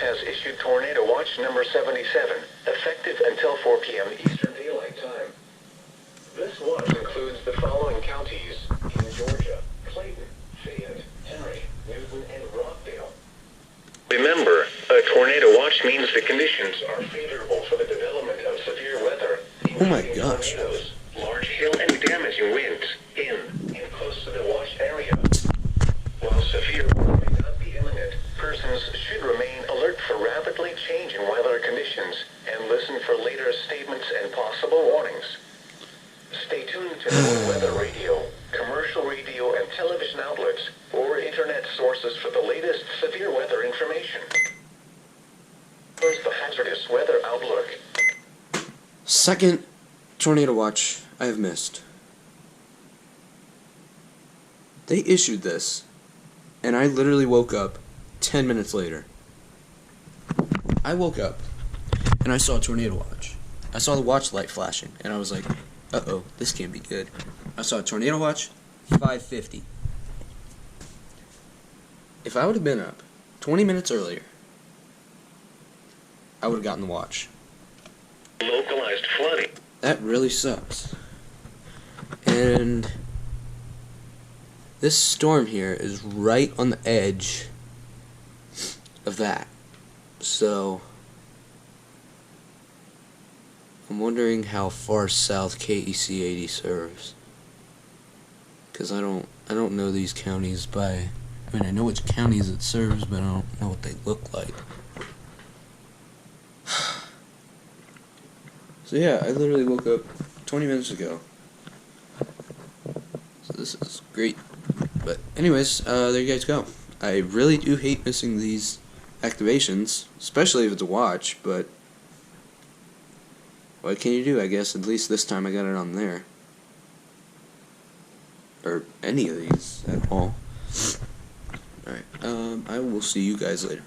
has issued Tornado Watch number 77, effective until 4 p.m. Eastern Daylight Time. This watch includes the following counties in Georgia: Clayton, Fayette, Henry, Newton, and Rockdale. Remember, a tornado watch means the conditions are favorable for the development of severe weather, Oh my including gosh. tornadoes, large hail, and damaging winds in and close to the watch area. While severe weather may not be imminent, persons should remain alert for rapidly changing weather conditions and listen for later statements and possible warnings. Stay tuned to the weather radio, commercial radio and television outlets, or internet sources for the latest severe weather information. Here's the hazardous weather outlook. Second tornado watch I have missed. They issued this, and I literally woke up 10 minutes later. I woke up, and I saw a tornado watch. I saw the watch light flashing, and I was like, uh-oh, this can't be good. I saw a tornado watch, 5:50. If I would have been up 20 minutes earlier, I would have gotten the watch. Localized flooding. That really sucks. And this storm here is right on the edge of that. So I'm wondering how far south KEC 80 serves. Cause I don't know these counties by, I mean, I know which counties it serves, but I don't know what they look like. So yeah, I literally woke up 20 minutes ago. So this is great. But anyways, there you guys go. I really do hate missing these activations, especially if it's a watch, but what can you do? I guess at least this time I got it on there. Or any of these at all. Alright, I will see you guys later.